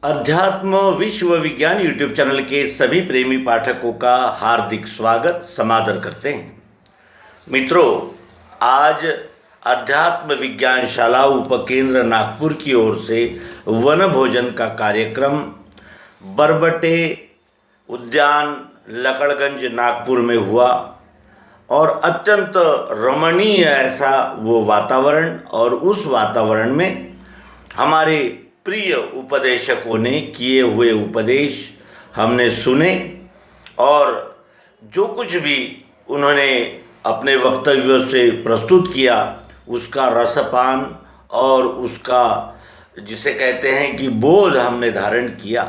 अध्यात्म विश्व विज्ञान यूट्यूब चैनल के सभी प्रेमी पाठकों का हार्दिक स्वागत समादर करते हैं। मित्रों, आज अध्यात्म विज्ञान शाला उपकेंद्र नागपुर की ओर से वन भोजन का कार्यक्रम बरबटे उद्यान लकड़गंज नागपुर में हुआ और अत्यंत रमणीय ऐसा वो वातावरण, और उस वातावरण में हमारे प्रिय उपदेशकों ने किए हुए उपदेश हमने सुने और जो कुछ भी उन्होंने अपने वक्तव्यों से प्रस्तुत किया उसका रसपान और उसका जिसे कहते हैं कि बोध हमने धारण किया।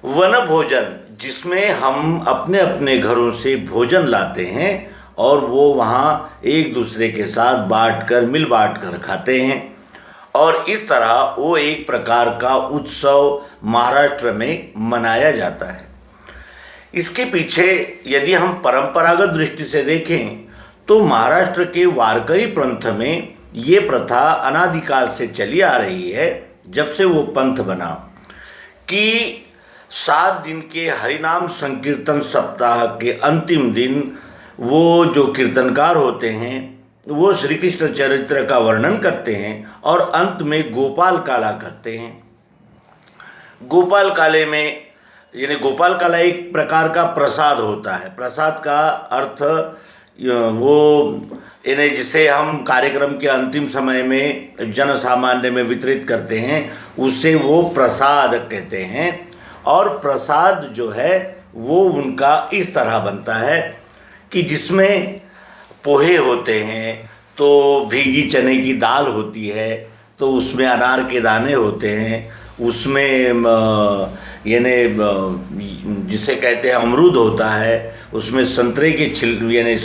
वन भोजन, जिसमें हम अपने अपने घरों से भोजन लाते हैं और वो वहाँ एक दूसरे के साथ मिल बाँट कर खाते हैं, और इस तरह वो एक प्रकार का उत्सव महाराष्ट्र में मनाया जाता है। इसके पीछे यदि हम परंपरागत दृष्टि से देखें तो महाराष्ट्र के वारकरी पंथ में ये प्रथा अनादिकाल से चली आ रही है, जब से वो पंथ बना कि 7 दिन के हरिनाम संकीर्तन सप्ताह के अंतिम दिन वो जो कीर्तनकार होते हैं वो श्री कृष्ण चरित्र का वर्णन करते हैं और अंत में गोपाल काला करते हैं। गोपाल काले में यानी गोपाल काला एक प्रकार का प्रसाद होता है। प्रसाद का अर्थ वो यानी जिसे हम कार्यक्रम के अंतिम समय में जन सामान्य में वितरित करते हैं उसे वो प्रसाद कहते हैं। और प्रसाद जो है वो उनका इस तरह बनता है कि जिसमें पोहे होते हैं, तो भीगी चने की दाल होती है, तो उसमें अनार के दाने होते हैं, उसमें यानी जिसे कहते हैं अमरूद होता है, उसमें संतरे के यानी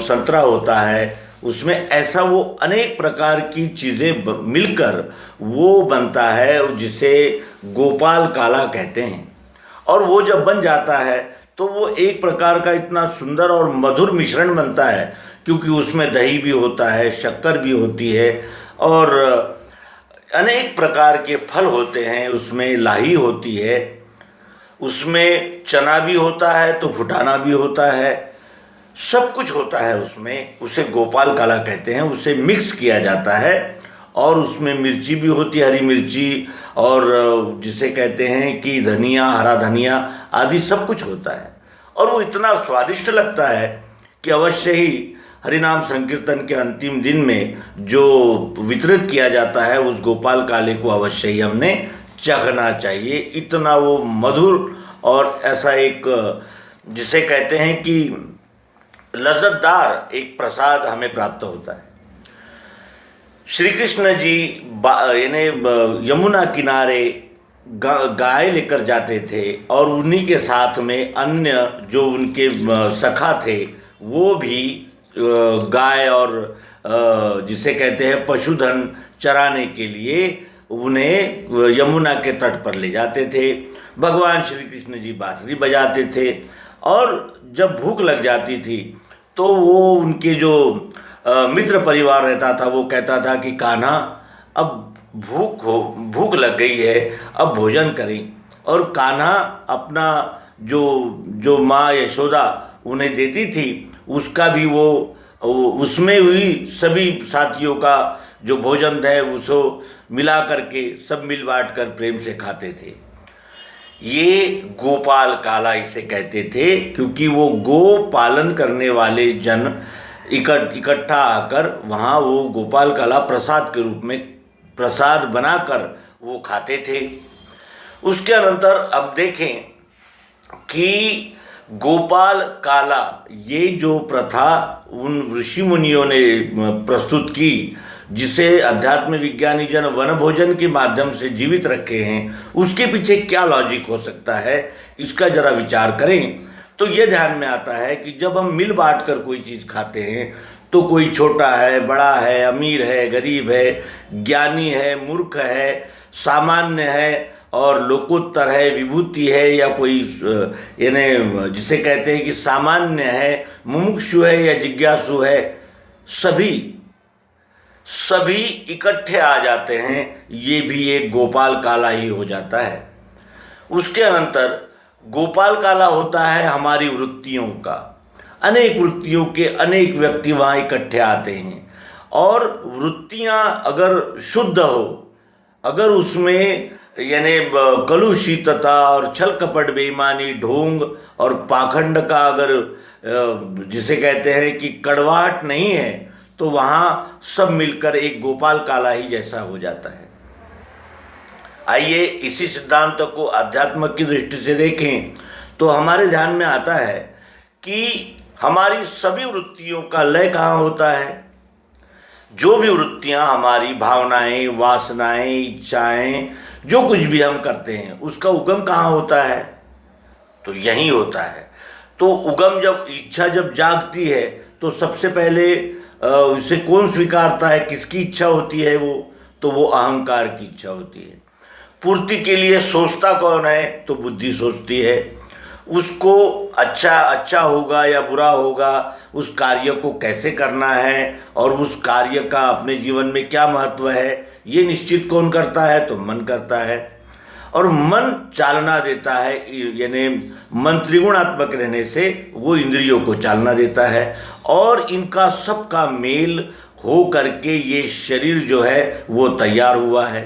संतरा होता है, उसमें ऐसा वो अनेक प्रकार की चीज़ें मिलकर वो बनता है जिसे गोपाल काला कहते हैं। और वो जब बन जाता है तो वो एक प्रकार का इतना सुंदर और मधुर मिश्रण बनता है, क्योंकि उसमें दही भी होता है, शक्कर भी होती है और अनेक प्रकार के फल होते हैं, उसमें लाही होती है, उसमें चना भी होता है तो फुटाना भी होता है, सब कुछ होता है उसमें। उसे गोपाल काला कहते हैं। उसे मिक्स किया जाता है और उसमें मिर्ची भी होती है, हरी मिर्ची, और जिसे कहते हैं कि धनिया, हरा धनिया आदि सब कुछ होता है। और वो इतना स्वादिष्ट लगता है कि अवश्य ही हरिनाम संकीर्तन के अंतिम दिन में जो वितरित किया जाता है उस गोपाल काले को अवश्य ही हमने चखना चाहिए। इतना वो मधुर और ऐसा एक जिसे कहते हैं कि लज्जतदार एक प्रसाद हमें प्राप्त होता है। श्री कृष्ण जी यानी यमुना किनारे गाय लेकर जाते थे और उन्हीं के साथ में अन्य जो उनके सखा थे वो भी गाय और जिसे कहते हैं पशुधन चराने के लिए उन्हें यमुना के तट पर ले जाते थे। भगवान श्री कृष्ण जी बांसुरी बजाते थे और जब भूख लग जाती थी तो वो उनके जो मित्र परिवार रहता था वो कहता था कि कान्हा, अब भूख लग गई है, अब भोजन करें। और कान्हा अपना जो माँ यशोदा उन्हें देती थी उसका भी वो उसमें हुई सभी साथियों का जो भोजन है उसको मिला करके सब मिल बाँट कर प्रेम से खाते थे। ये गोपाल काला इसे कहते थे, क्योंकि वो गो पालन करने वाले जन इकट्ठा आकर वहाँ वो गोपाल काला प्रसाद के रूप में प्रसाद बनाकर वो खाते थे। उसके अनंतर अब देखें कि गोपाल काला ये जो प्रथा उन ऋषि मुनियों ने प्रस्तुत की, जिसे अध्यात्म विज्ञानी जन वन भोजन के माध्यम से जीवित रखे हैं, उसके पीछे क्या लॉजिक हो सकता है, इसका जरा विचार करें तो ये ध्यान में आता है कि जब हम मिल बांट कर कोई चीज़ खाते हैं तो कोई छोटा है, बड़ा है, अमीर है, गरीब है, ज्ञानी है, मूर्ख है, सामान्य है और लोकोत्तर है, विभूति है, या कोई यानी जिसे कहते हैं कि सामान्य है, मुमुक्षु है या जिज्ञासु है, सभी इकट्ठे आ जाते हैं, ये भी एक गोपाल काला ही हो जाता है। उसके अनंतर गोपाल काला होता है हमारी वृत्तियों का। अनेक वृत्तियों के अनेक व्यक्ति वहाँ इकट्ठे आते हैं, और वृत्तियाँ अगर शुद्ध हो, अगर उसमें यानी कलुषितता और छल कपट बेईमानी ढोंग और पाखंड का अगर जिसे कहते हैं कि कड़वाहट नहीं है, तो वहाँ सब मिलकर एक गोपाल काला ही जैसा हो जाता है। आइए इसी सिद्धांत को अध्यात्म की दृष्टि से देखें तो हमारे ध्यान में आता है कि हमारी सभी वृत्तियों का लय कहाँ होता है। जो भी वृत्तियाँ हमारी भावनाएं, वासनाएं, इच्छाएं, जो कुछ भी हम करते हैं उसका उगम कहाँ होता है, तो यहीं होता है। तो उगम जब इच्छा जब जागती है तो सबसे पहले उसे कौन स्वीकारता है, किसकी इच्छा होती है वो, तो वो अहंकार की इच्छा होती है। पूर्ति के लिए सोचता कौन है, तो बुद्धि सोचती है। उसको अच्छा होगा या बुरा होगा, उस कार्य को कैसे करना है और उस कार्य का अपने जीवन में क्या महत्व है, ये निश्चित कौन करता है, तो मन करता है। और मन चालना देता है, यानी मन त्रिगुणात्मक रहने से वो इंद्रियों को चालना देता है, और इनका सबका मेल हो करके ये शरीर जो है वो तैयार हुआ है।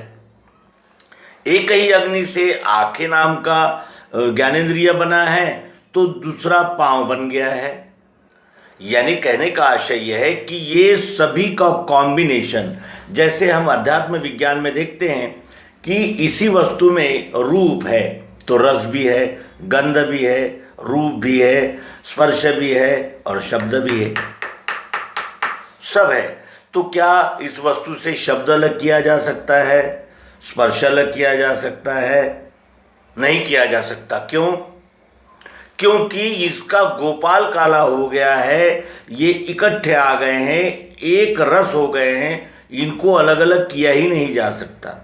एक ही अग्नि से आंखें नाम का ज्ञानेंद्रिय बना है, तो दूसरा पांव बन गया है। यानी कहने का आशय यह है कि ये सभी का कॉम्बिनेशन, जैसे हम अध्यात्म विज्ञान में देखते हैं कि इसी वस्तु में रूप है तो रस भी है, गंध भी है, रूप भी है, स्पर्श भी है और शब्द भी है, सब है। तो क्या इस वस्तु से शब्द अलग किया जा सकता है, स्पर्श अलग किया जा सकता है? नहीं किया जा सकता। क्यों? क्योंकि इसका गोपाल काला हो गया है, ये इकट्ठे आ गए हैं, एक रस हो गए हैं, इनको अलग अलग किया ही नहीं जा सकता।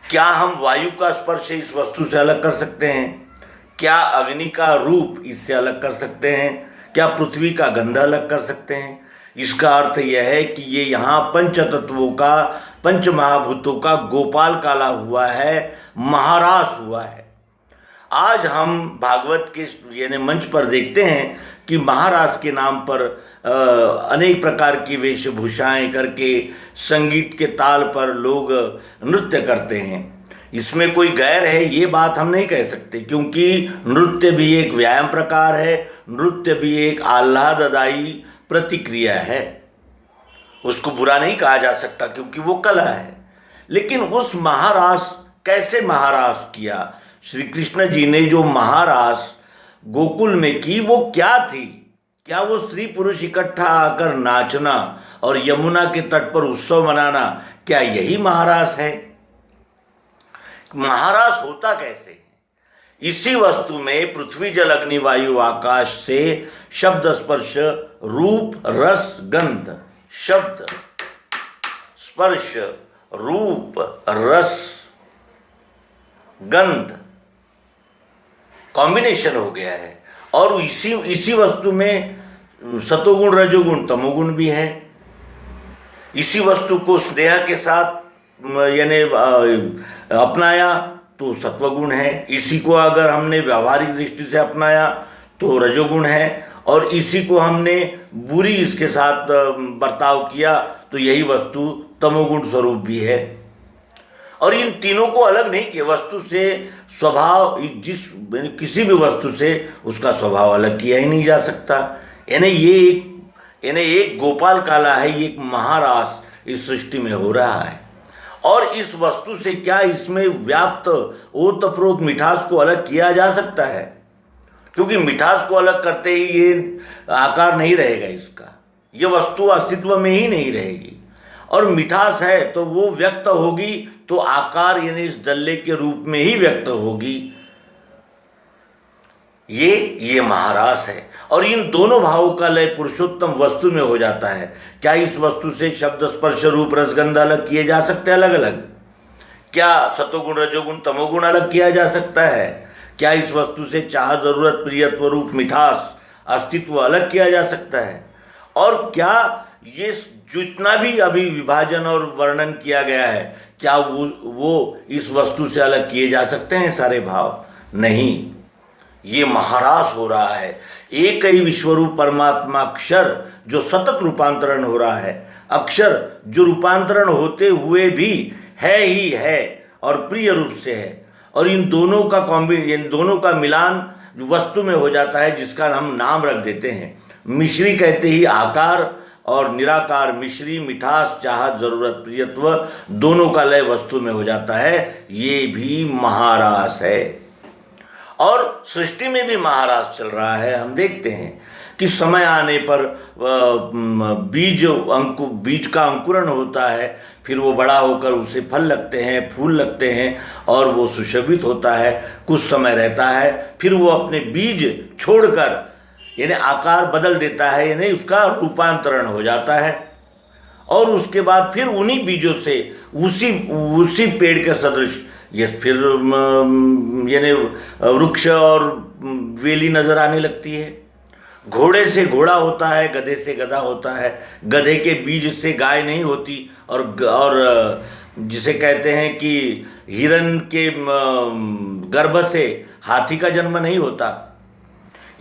क्या हम वायु का स्पर्श इस वस्तु से अलग कर सकते हैं? क्या अग्नि का रूप इससे अलग कर सकते हैं? क्या पृथ्वी का गंध अलग कर सकते हैं? इसका अर्थ यह है कि ये यहाँ पंच तत्वों का, पंच महाभूतों का गोपाल काला हुआ है, महारास हुआ है। आज हम भागवत के यानी मंच पर देखते हैं कि महारास के नाम पर अनेक प्रकार की वेशभूषाएं करके संगीत के ताल पर लोग नृत्य करते हैं। इसमें कोई गैर है ये बात हम नहीं कह सकते, क्योंकि नृत्य भी एक व्यायाम प्रकार है, नृत्य भी एक आह्लाददायी प्रतिक्रिया है, उसको बुरा नहीं कहा जा सकता क्योंकि वो कला है। लेकिन उस महारास कैसे महारास किया श्री कृष्ण जी ने, जो महारास गोकुल में की वो क्या थी? क्या वो स्त्री पुरुष इकट्ठा आकर नाचना और यमुना के तट पर उत्सव मनाना, क्या यही महारास है? महारास होता कैसे? इसी वस्तु में पृथ्वी जल अग्नि वायु आकाश से शब्द स्पर्श रूप रस गंध, शब्द स्पर्श रूप रस गंध कॉम्बिनेशन हो गया है। और इसी वस्तु में सतोगुण रजोगुण तमोगुण भी है। इसी वस्तु को स्नेह के साथ यानी अपनाया तो सत्वगुण है, इसी को अगर हमने व्यावहारिक दृष्टि से अपनाया तो रजोगुण है, और इसी को हमने बुरी इसके साथ बर्ताव किया तो यही वस्तु तमोगुण स्वरूप भी है। और इन तीनों को अलग नहीं किया, वस्तु से स्वभाव, किसी भी वस्तु से उसका स्वभाव अलग किया ही नहीं जा सकता। यानी ये एक गोपाल काला है, ये एक महारास इस सृष्टि में हो रहा है। और इस वस्तु से क्या इसमें व्याप्त ओतप्रोत मिठास को अलग किया जा सकता है? क्योंकि मिठास को अलग करते ही ये आकार नहीं रहेगा इसका, ये वस्तु अस्तित्व में ही नहीं रहेगी। और मिठास है तो वो व्यक्त होगी तो आकार यानी इस डल्ले के रूप में ही व्यक्त होगी। ये महारास है। और इन दोनों भावों का लय पुरुषोत्तम वस्तु में हो जाता है। क्या इस वस्तु से शब्द स्पर्श रूप रसगंध अलग किए जा सकते हैं? अलग अलग। क्या सतोगुण रजोगुण तमोगुण अलग किया जा सकता है? क्या इस वस्तु से चाह जरूरत प्रियत्व रूप मिठास अस्तित्व अलग किया जा सकता है? और क्या ये जितना भी अभी विभाजन और वर्णन किया गया है, क्या वो इस वस्तु से अलग किए जा सकते हैं सारे भाव? नहीं, ये महारास हो रहा है। एक ही विश्वरूप परमात्मा अक्षर जो सतत रूपांतरण हो रहा है, अक्षर जो रूपांतरण होते हुए भी है ही है और प्रिय रूप से है, और इन दोनों का मिलान वस्तु में हो जाता है, जिसका हम नाम रख देते हैं मिश्री। कहते ही आकार और निराकार, मिश्री मिठास चाहत जरूरत प्रियत्व, दोनों का लय वस्तु में हो जाता है। ये भी महारास है। और सृष्टि में भी महारास चल रहा है। हम देखते हैं कि समय आने पर बीज का अंकुरण होता है, फिर वो बड़ा होकर उसे फल लगते हैं, फूल लगते हैं, और वो सुशोभित होता है, कुछ समय रहता है, फिर वो अपने बीज छोड़कर यानी आकार बदल देता है, यानी उसका रूपांतरण हो जाता है, और उसके बाद फिर उन्हीं बीजों से उसी पेड़ के सदृश ये फिर यानी वृक्ष और वेली नजर आने लगती है। घोड़े से घोड़ा होता है, गधे से गधा होता है, गधे के बीज से गाय नहीं होती, और जिसे कहते हैं कि हिरण के गर्भ से हाथी का जन्म नहीं होता।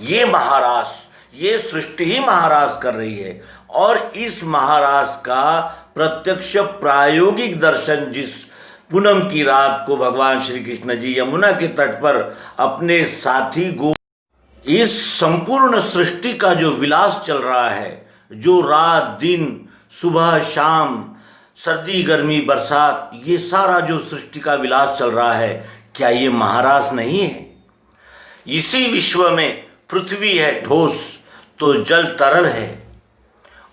ये महारास, ये सृष्टि ही महारास कर रही है। और इस महारास का प्रत्यक्ष प्रायोगिक दर्शन जिस पूनम की रात को भगवान श्री कृष्ण जी यमुना के तट पर अपने साथी इस संपूर्ण सृष्टि का जो विलास चल रहा है, जो रात दिन सुबह शाम सर्दी गर्मी बरसात, ये सारा जो सृष्टि का विलास चल रहा है, क्या ये महारास नहीं है? इसी विश्व में पृथ्वी है ठोस तो जल तरल है,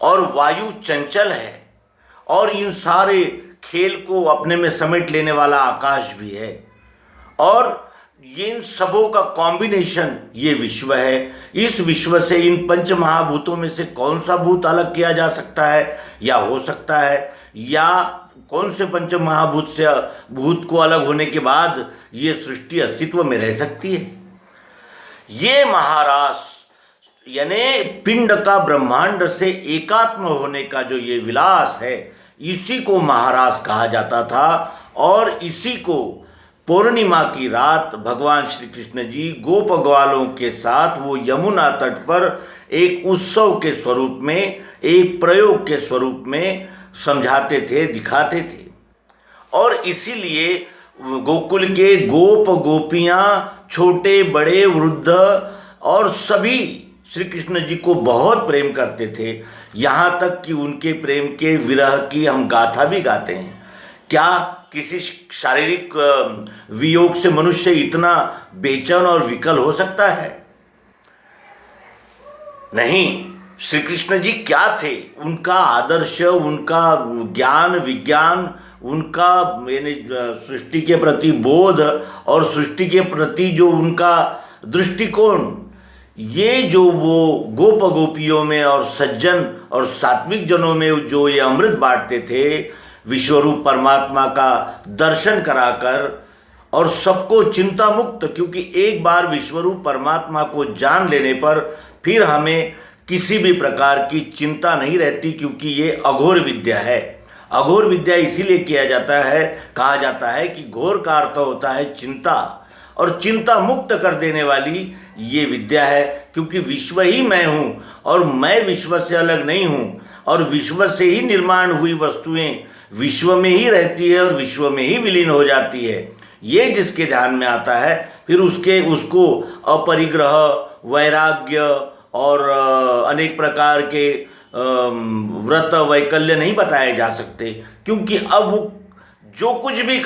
और वायु चंचल है, और इन सारे खेल को अपने में समेट लेने वाला आकाश भी है, और इन सबों का कॉम्बिनेशन ये विश्व है। इस विश्व से इन पंच महाभूतों में से कौन सा भूत अलग किया जा सकता है या हो सकता है, या कौन से पंच महाभूत से भूत को अलग होने के बाद ये सृष्टि अस्तित्व में रह सकती है? ये महारास यानी पिंड का ब्रह्मांड से एकात्म होने का जो ये विलास है, इसी को महारास कहा जाता था। और इसी को पूर्णिमा की रात भगवान श्री कृष्ण जी गोप ग्वालों के साथ वो यमुना तट पर एक उत्सव के स्वरूप में, एक प्रयोग के स्वरूप में समझाते थे, दिखाते थे। और इसीलिए गोकुल के गोप गोपियाँ, छोटे बड़े वृद्ध और सभी श्री कृष्ण जी को बहुत प्रेम करते थे, यहाँ तक कि उनके प्रेम के विरह की हम गाथा भी गाते हैं। क्या किसी शारीरिक वियोग से मनुष्य इतना बेचैन और विकल हो सकता है? नहीं। श्री कृष्ण जी क्या थे? उनका आदर्श, उनका ज्ञान विज्ञान, उनका यानी सृष्टि के प्रति बोध और सृष्टि के प्रति जो उनका दृष्टिकोण, ये जो वो गोप गोपियों में और सज्जन और सात्विक जनों में जो ये अमृत बांटते थे, विश्वरूप परमात्मा का दर्शन कराकर और सबको चिंता मुक्त, क्योंकि एक बार विश्वरूप परमात्मा को जान लेने पर फिर हमें किसी भी प्रकार की चिंता नहीं रहती, क्योंकि ये अघोर विद्या है। अघोर विद्या इसीलिए कहा जाता है कि घोर का अर्थ होता है चिंता, और चिंता मुक्त कर देने वाली ये विद्या है, क्योंकि विश्व ही मैं हूँ और मैं विश्व से अलग नहीं हूँ, और विश्व से ही निर्माण हुई वस्तुएं विश्व में ही रहती है और विश्व में ही विलीन हो जाती है। ये जिसके ध्यान में आता है, फिर उसको अपरिग्रह, वैराग्य और अनेक प्रकार के व्रत वैकल्य नहीं बताए जा सकते, क्योंकि अब वो जो कुछ भी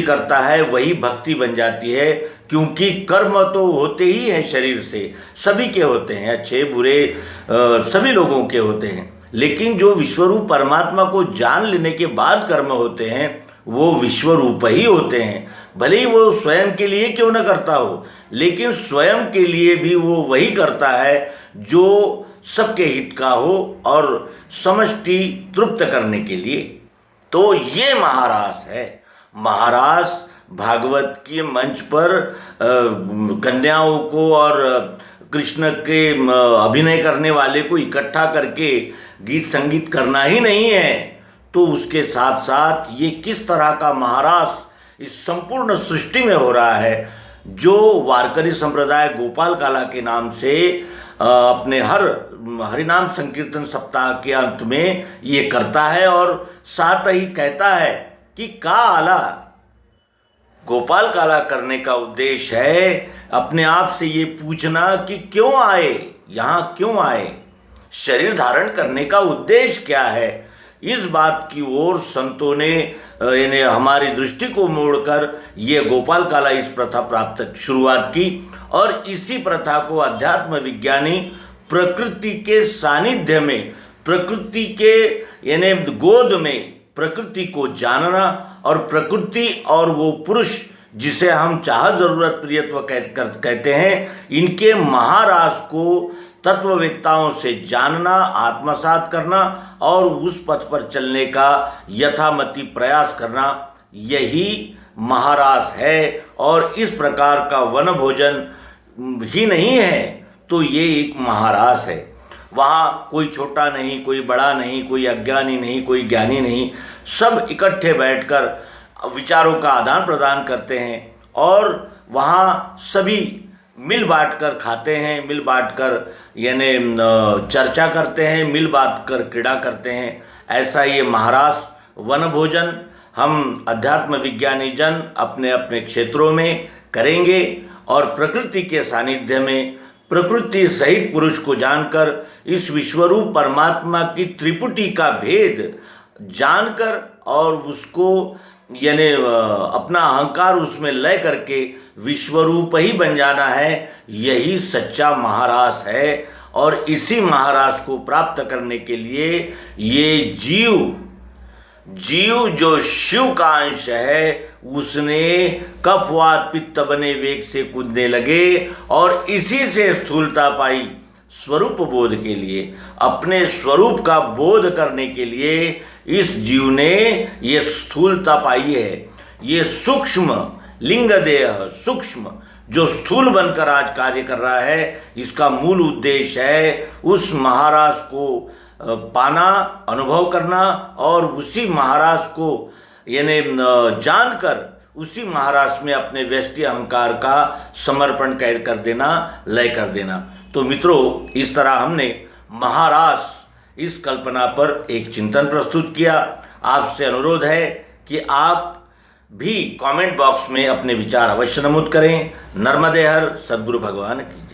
करता है वही भक्ति बन जाती है। क्योंकि कर्म तो होते ही हैं, शरीर से सभी के होते हैं, अच्छे बुरे सभी लोगों के होते हैं, लेकिन जो विश्वरूप परमात्मा को जान लेने के बाद कर्म होते हैं वो विश्वरूप ही होते हैं। भले ही वो स्वयं के लिए क्यों न करता हो, लेकिन स्वयं के लिए भी वो वही करता है जो सबके हित का हो और समष्टि तृप्त करने के लिए। तो ये महारास है। महारास भागवत के मंच पर कन्याओं को और कृष्ण के अभिनय करने वाले को इकट्ठा करके गीत संगीत करना ही नहीं है, तो उसके साथ साथ ये किस तरह का महारास इस संपूर्ण सृष्टि में हो रहा है, जो वारकरी संप्रदाय गोपाल काला के नाम से अपने हर हरिनाम संकीर्तन सप्ताह के अंत में ये करता है और साथ ही कहता है कि का आला। गोपाल काला करने का उद्देश्य है अपने आप से ये पूछना कि क्यों आए, यहाँ क्यों आए, शरीर धारण करने का उद्देश्य क्या है। इस बात की ओर संतों ने यानी हमारी दृष्टि को मोड़कर ये गोपाल काला इस प्रथा प्राप्त शुरुआत की और इसी प्रथा को अध्यात्म विज्ञानी प्रकृति के सानिध्य में, प्रकृति के यानी गोद में प्रकृति को जानना और प्रकृति और वो पुरुष जिसे हम चाह जरूरत प्रियत्व कहते हैं, इनके महारास को तत्ववेत्ताओं से जानना, आत्मसात करना और उस पथ पर चलने का यथामति प्रयास करना, यही महारास है। और इस प्रकार का वन भोजन ही नहीं है तो ये एक महारास है। वहाँ कोई छोटा नहीं, कोई बड़ा नहीं, कोई अज्ञानी नहीं, कोई ज्ञानी नहीं, सब इकट्ठे बैठकर विचारों का आदान प्रदान करते हैं और वहाँ सभी मिल बांट कर खाते हैं, मिल बांट कर यानी चर्चा करते हैं, मिल बांट कर क्रीड़ा करते हैं। ऐसा ये महारास वन भोजन हम अध्यात्म विज्ञानी जन अपने अपने क्षेत्रों में करेंगे और प्रकृति के सानिध्य में प्रकृति सहित पुरुष को जानकर इस विश्वरूप परमात्मा की त्रिपुटी का भेद जानकर और उसको यानी अपना अहंकार उसमें लय करके विश्वरूप ही बन जाना है। यही सच्चा महारास है और इसी महारास को प्राप्त करने के लिए ये जीव जो शिव का अंश है, उसने कफवात पित्त बने वेग से कूदने लगे और इसी से स्थूलता पाई। स्वरूप बोध के लिए, अपने स्वरूप का बोध करने के लिए इस जीव ने ये स्थूलता पाई है। ये सूक्ष्म लिंग देह, सूक्ष्म जो स्थूल बनकर आज कार्य कर रहा है, इसका मूल उद्देश्य है उस महाराज को पाना, अनुभव करना और उसी महाराज को यानी जानकर उसी महाराज में अपने व्यष्टि अहंकार का समर्पण कर देना, लय कर देना। तो मित्रों, इस तरह हमने महारास इस कल्पना पर एक चिंतन प्रस्तुत किया। आपसे अनुरोध है कि आप भी कमेंट बॉक्स में अपने विचार अवश्य नमूद करें। नर्मदे हर, सद्गुरु भगवान की।